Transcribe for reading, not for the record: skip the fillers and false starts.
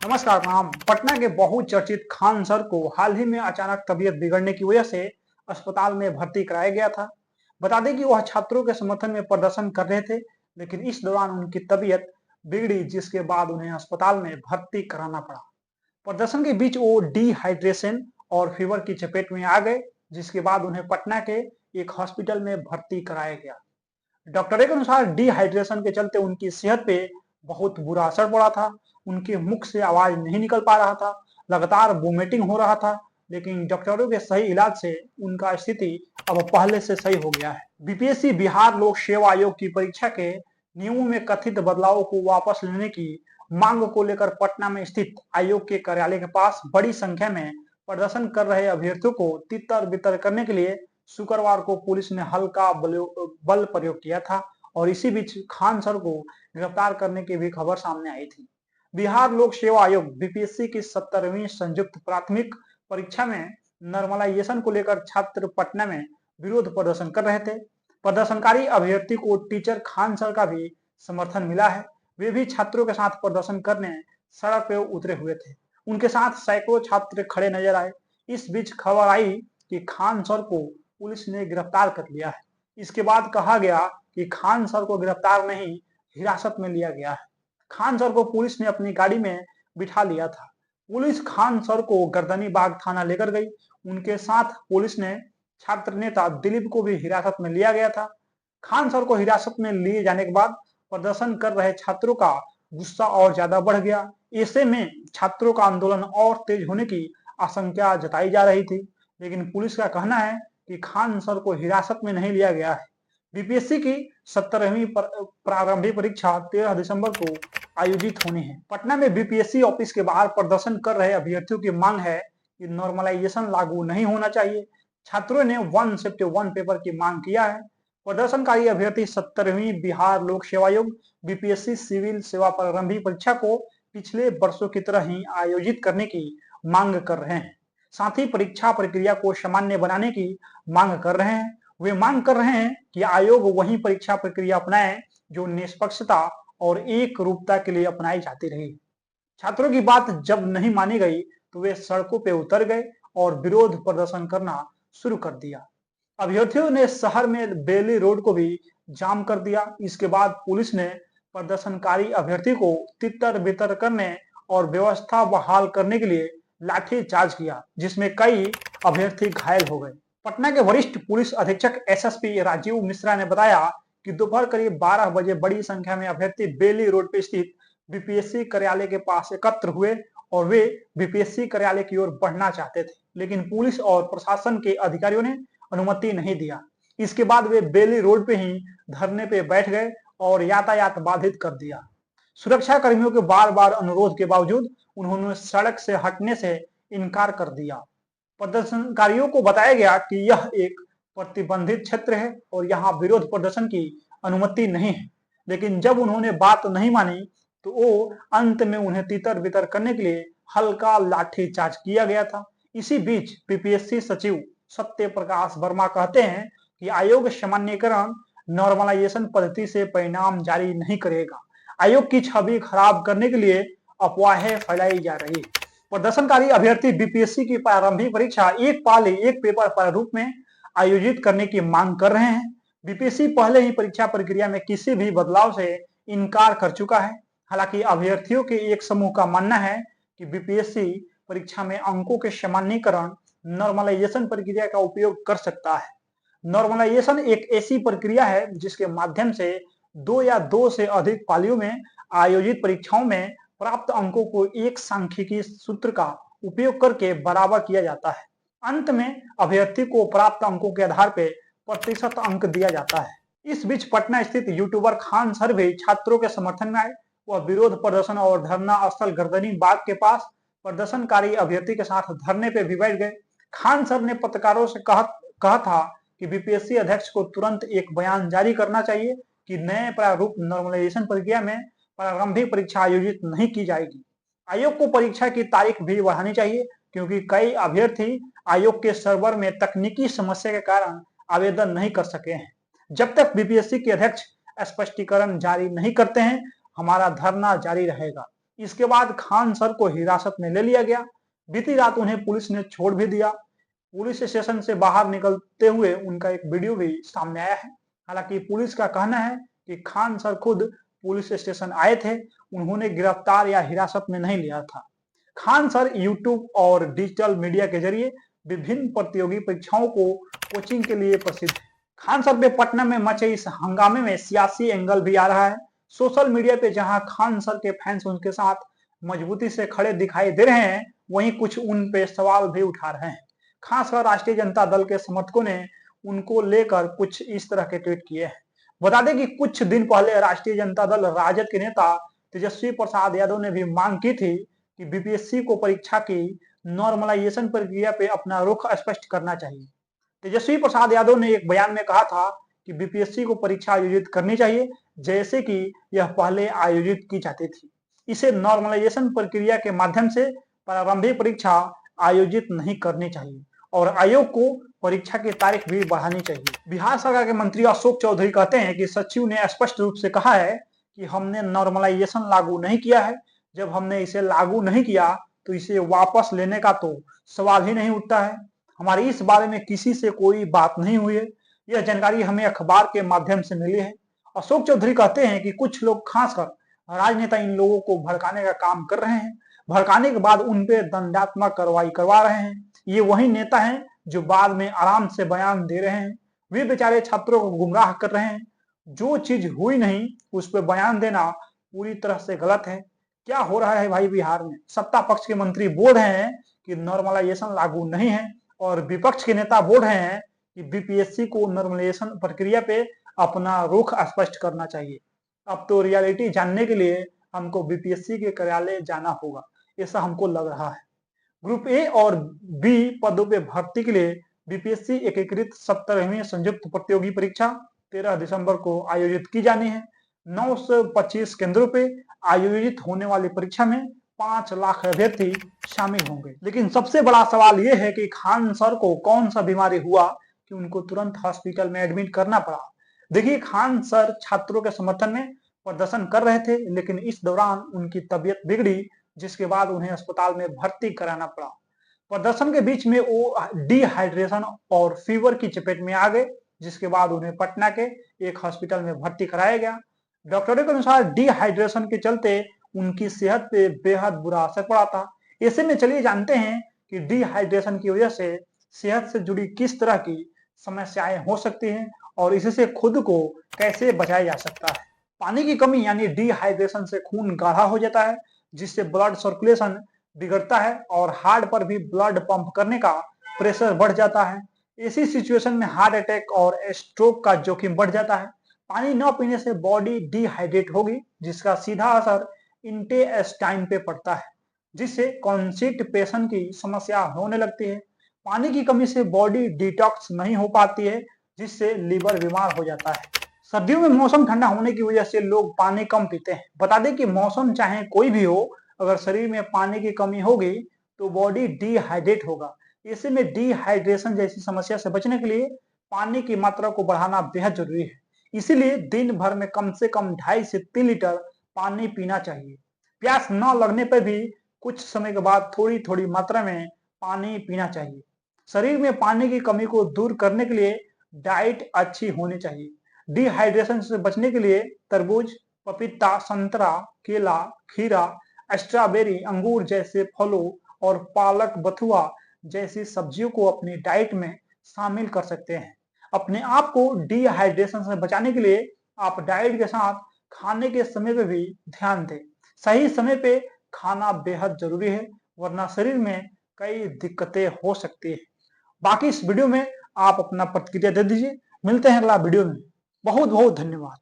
नमस्कार प्रणाम। पटना के बहुचर्चित खान सर को हाल ही में अचानक तबीयत बिगड़ने की वजह से अस्पताल में भर्ती कराया गया था। बता दें कि वह छात्रों के समर्थन में प्रदर्शन कर रहे थे, लेकिन इस दौरान उनकी तबीयत बिगड़ी, जिसके बाद उन्हें अस्पताल में भर्ती कराना पड़ा। प्रदर्शन के बीच वो डिहाइड्रेशन और फीवर की चपेट में आ गए, जिसके बाद उन्हें पटना के एक हॉस्पिटल में भर्ती कराया गया। डॉक्टरों के अनुसार डिहाइड्रेशन के चलते उनकी सेहत पे बहुत बुरा असर पड़ा था। उनके मुख से आवाज नहीं निकल पा रहा था, लगातार वोमिटिंग हो रहा था, लेकिन डॉक्टरों के सही इलाज से उनका स्थिति अब पहले से सही हो गया है। बीपीएससी बिहार लोक सेवा आयोग की परीक्षा के नियमों में कथित बदलावों को वापस लेने की मांग को लेकर पटना में स्थित आयोग के कार्यालय के पास बड़ी संख्या में प्रदर्शन कर रहे अभ्यर्थियों को तितर बितर करने के लिए शुक्रवार को पुलिस ने हल्का बल प्रयोग किया था और इसी बीच खान सर को गिरफ्तार करने की भी खबर सामने आई थी। बिहार लोक सेवा आयोग बीपीएससी की 17वीं संयुक्त प्राथमिक परीक्षा में नॉर्मलाइजेशन को लेकर छात्र पटना में विरोध प्रदर्शन कर रहे थे। प्रदर्शनकारी अभ्यर्थी को टीचर खान सर का भी समर्थन मिला है। वे भी छात्रों के साथ प्रदर्शन करने सड़क पर उतरे हुए थे। उनके साथ सैकड़ों छात्र खड़े नजर आए। इस बीच खबर आई कि खान सर को पुलिस ने गिरफ्तार कर लिया है। इसके बाद कहा गया कि खान सर को गिरफ्तार नहीं, हिरासत में लिया गया है। खान सर को पुलिस ने अपनी गाड़ी में बिठा लिया था। पुलिस खान सर को गर्दनी बाग थाना लेकर गई। उनके साथ पुलिस ने छात्र नेता दिलीप को भी हिरासत में लिया गया था। खान सर को हिरासत में लिए जाने के बाद प्रदर्शन कर रहे छात्रों का गुस्सा और ज्यादा बढ़ गया। ऐसे में छात्रों का आंदोलन और तेज होने की आशंका जताई जा रही थी, लेकिन पुलिस का कहना है कि खान सर को हिरासत में नहीं लिया गया है। बीपीएससी की 17वीं प्रारंभिक परीक्षा 13 दिसंबर को आयोजित होनी है। पटना में बीपीएससी ऑफिस के बाहर प्रदर्शन कर रहे अभ्यर्थियों की मांग है कि नॉर्मलाइजेशन लागू नहीं होना चाहिए। छात्रों ने 1 शिफ्ट 1 पेपर की मांग किया है। प्रदर्शनकारी अभ्यर्थी 17वीं बिहार लोक सेवा आयोग बीपीएससी सिविल सेवा प्रारंभिक परीक्षा को पिछले वर्षों की तरह ही आयोजित करने की मांग कर रहे हैं। साथ ही परीक्षा प्रक्रिया को सामान्य बनाने की मांग कर रहे हैं। वे मांग कर रहे हैं कि आयोग वही परीक्षा प्रक्रिया अपनाए जो निष्पक्षता और एक रूपता के लिए अपनाई जाती रही। छात्रों की बात जब नहीं मानी गई तो वे सड़कों पर उतर गए और विरोध प्रदर्शन करना शुरू कर दिया। अभ्यर्थियों ने शहर में बेली रोड को भी जाम कर दिया। इसके बाद पुलिस ने प्रदर्शनकारी अभ्यर्थी को तितर बितर करने और व्यवस्था बहाल करने के लिए लाठीचार्ज किया, जिसमें कई अभ्यर्थी घायल हो गए। पटना के वरिष्ठ पुलिस अधीक्षक एसएसपी राजीव मिश्रा ने बताया कि दोपहर करीब 12 बजे बड़ी संख्या में अभ्यर्थी बेली रोड पर स्थित बीपीएससी कार्यालय के पास एकत्र हुए और वे बीपीएससी कार्यालय की ओर बढ़ना चाहते थे, लेकिन पुलिस और प्रशासन के अधिकारियों ने अनुमति नहीं दिया। इसके बाद वे बेली रोड पे ही धरने पे बैठ गए और यातायात बाधित कर दिया। सुरक्षा कर्मियों के बार बार अनुरोध के बावजूद उन्होंने सड़क से हटने से इनकार कर दिया। प्रदर्शनकारियों को बताया गया कि यह एक प्रतिबंधित क्षेत्र है और यहाँ विरोध प्रदर्शन की अनुमति नहीं है, लेकिन जब उन्होंने बात नहीं मानी तो वो अंत में उन्हें तितर बितर करने के लिए हल्का लाठीचार्ज किया गया था। इसी बीच पीपीएससी सचिव सत्य प्रकाश वर्मा कहते हैं कि आयोग सामान्यकरण नॉर्मलाइजेशन पद्धति से परिणाम जारी नहीं करेगा। आयोग की छवि खराब करने के लिए अफवाहें फैलाई जा रही है। प्रदर्शनकारी अभ्यर्थी बीपीएससी की प्रारंभिक परीक्षा एक पाली एक पेपर प्रारूप में आयोजित करने की मांग कर रहे हैं। बीपीएससी पहले ही परीक्षा प्रक्रिया में किसी भी बदलाव से इनकार कर चुका है। हालांकि अभ्यर्थियों के एक समूह का मानना है कि बीपीएससी परीक्षा में अंकों के सामान्यीकरण नॉर्मलाइजेशन प्रक्रिया का उपयोग कर सकता है। नॉर्मलाइजेशन एक ऐसी प्रक्रिया है जिसके माध्यम से 2 या 2 से अधिक पालियों में आयोजित परीक्षाओं में प्राप्त अंकों को एक सांख्यिकीय सूत्र का उपयोग करके बराबर किया जाता है। अंत में अभ्यर्थी को प्राप्त अंकों के आधार पर प्रतिशत अंक दिया जाता है। इस बीच पटना स्थित यूट्यूबर खान सर भी छात्रों के समर्थन में आए। वह विरोध प्रदर्शन और धरना स्थल गर्दनी बाग के पास प्रदर्शनकारी अभ्यर्थी के साथ धरने पे भी बैठ गए। खान सर ने पत्रकारों से कहा था कि बीपीएससी अध्यक्ष को तुरंत एक बयान जारी करना चाहिए कि नए प्रारूप नॉर्मलाइजेशन प्रक्रिया में प्रारंभिक परीक्षा आयोजित नहीं की जाएगी। आयोग को परीक्षा की तारीख भी बढ़ानी चाहिए, क्योंकि कई अभ्यर्थी आयोग के सर्वर में तकनीकी समस्या के कारण आवेदन नहीं कर सके हैं। जब तक बीपीएससी के अध्यक्ष स्पष्टीकरण जारी नहीं करते हैं, हमारा धरना जारी रहेगा। इसके बाद खान सर को हिरासत में ले लिया गया। बीती रात उन्हें पुलिस ने छोड़ भी दिया। पुलिस स्टेशन से बाहर निकलते हुए उनका एक वीडियो भी सामने आया है। हालांकि पुलिस का कहना है कि खान सर खुद पुलिस स्टेशन आए थे, उन्होंने गिरफ्तार या हिरासत में नहीं लिया था। खान सर यूट्यूब और डिजिटल मीडिया के जरिए विभिन्न प्रतियोगी परीक्षाओं को कोचिंग के लिए प्रसिद्ध है। खान सर पे पटना में मचे इस हंगामे में सियासी एंगल भी आ रहा है। सोशल मीडिया पे जहां खान सर के फैंस उनके साथ मजबूती से खड़े दिखाई दे रहे हैं, वहीं कुछ उन पे सवाल भी उठा रहे हैं। खासकर राष्ट्रीय जनता दल के समर्थकों ने उनको लेकर कुछ इस तरह के ट्वीट किए हैं। बता दें कि कुछ दिन पहले राष्ट्रीय जनता दल राजद के नेता तेजस्वी प्रसाद यादव ने भी मांग की थी कि बीपीएससी को परीक्षा की नॉर्मलाइजेशन प्रक्रिया पे अपना रुख स्पष्ट करना चाहिए। तेजस्वी प्रसाद यादव ने एक बयान में कहा था कि बीपीएससी को परीक्षा आयोजित करनी चाहिए जैसे कि यह पहले आयोजित की जाती थी। इसे नॉर्मलाइजेशन प्रक्रिया के माध्यम से प्रारंभिक परीक्षा आयोजित नहीं करनी चाहिए और आयोग को परीक्षा की तारीख भी बढ़ानी चाहिए। बिहार सरकार के मंत्री अशोक चौधरी कहते हैं कि सचिव ने स्पष्ट रूप से कहा है कि हमने नॉर्मलाइजेशन लागू नहीं किया है। जब हमने इसे लागू नहीं किया तो इसे वापस लेने का तो सवाल ही नहीं उठता है। हमारी इस बारे में किसी से कोई बात नहीं हुई है। यह जानकारी हमें अखबार के माध्यम से मिली है। अशोक चौधरी कहते हैं कि कुछ लोग, खासकर राजनेता, इन लोगों को भड़काने का काम कर रहे हैं। भड़काने के बाद उन पे दंडात्मक कार्रवाई करवा रहे हैं। ये वही नेता हैं जो बाद में आराम से बयान दे रहे हैं। वे बेचारे छात्रों को गुमराह कर रहे हैं। जो चीज हुई नहीं उस पर बयान देना पूरी तरह से गलत है। क्या हो रहा है भाई बिहार में? सत्ता पक्ष के मंत्री बोल रहे हैं कि नॉर्मलाइजेशन लागू नहीं है और विपक्ष के नेता बोल रहे हैं कि बीपीएससी को नॉर्मलाइजेशन प्रक्रिया पे अपना रुख स्पष्ट करना चाहिए। अब तो रियलिटी जानने के लिए हमको बीपीएससी के कार्यालय जाना होगा, ऐसा हमको लग रहा है। ग्रुप ए और बी पदों पे भर्ती के लिए बीपीएससी एकीकृत 17वीं संयुक्त प्रतियोगी परीक्षा 13 दिसंबर को आयोजित की जानी है। 925 केंद्रों पे आयोजित होने वाली परीक्षा में 5 लाख अभ्यर्थी शामिल होंगे। लेकिन सबसे बड़ा सवाल यह है कि खान सर को कौन सा बीमारी हुआ कि उनको तुरंत हॉस्पिटल में एडमिट करना पड़ा। देखिए, खान सर छात्रों के समर्थन में प्रदर्शन कर रहे थे, लेकिन इस दौरान उनकी तबीयत बिगड़ी, जिसके बाद उन्हें अस्पताल में भर्ती कराना पड़ा। प्रदर्शन के बीच में वो डिहाइड्रेशन और फीवर की चपेट में आ गए, जिसके बाद उन्हें पटना के एक हॉस्पिटल में भर्ती कराया गया। डॉक्टरों के अनुसार डिहाइड्रेशन के चलते उनकी सेहत पे बेहद बुरा असर पड़ा था। ऐसे में चलिए जानते हैं कि डिहाइड्रेशन की वजह से सेहत से जुड़ी किस तरह की समस्याएं हो सकती हैं और इससे खुद को कैसे बचाया जा सकता है। पानी की कमी यानी डिहाइड्रेशन से खून गाढ़ा हो जाता है, जिससे ब्लड सर्कुलेशन बिगड़ता है और हार्ट पर भी ब्लड पंप करने का प्रेशर बढ़ जाता है। ऐसी सिचुएशन में हार्ट अटैक और स्ट्रोक का जोखिम बढ़ जाता है। पानी न पीने से बॉडी डिहाइड्रेट होगी, जिसका सीधा असर इंटेस्टाइन पे पड़ता है, जिससे कॉन्स्टिपेशन की समस्या होने लगती है। पानी की कमी से बॉडी डिटॉक्स नहीं हो पाती है, जिससे लीवर बीमार हो जाता है। सर्दियों में मौसम ठंडा होने की वजह से लोग पानी कम पीते हैं। बता दें कि मौसम चाहे कोई भी हो, अगर शरीर में पानी की कमी होगी तो बॉडी डिहाइड्रेट होगा। ऐसे में डिहाइड्रेशन जैसी समस्या से बचने के लिए पानी की मात्रा को बढ़ाना बेहद जरूरी है। इसीलिए दिन भर में कम से कम 2.5 से 3 लीटर पानी पीना चाहिए। प्यास न लगने पर भी कुछ समय के बाद थोड़ी थोड़ी मात्रा में पानी पीना चाहिए। शरीर में पानी की कमी को दूर करने के लिए डाइट अच्छी होनी चाहिए। डिहाइड्रेशन से बचने के लिए तरबूज, पपीता, संतरा, केला, खीरा, स्ट्रॉबेरी, अंगूर जैसे फलों और पालक, बथुआ जैसी सब्जियों को अपनी डाइट में शामिल कर सकते हैं। अपने आप को डिहाइड्रेशन से बचाने के लिए आप डाइट के साथ खाने के समय पे भी ध्यान दें। सही समय पे खाना बेहद जरूरी है, वरना शरीर में कई दिक्कतें हो सकती है। बाकी इस वीडियो में आप अपना प्रतिक्रिया दे दीजिए। मिलते हैं अगला वीडियो में। बहुत बहुत धन्यवाद।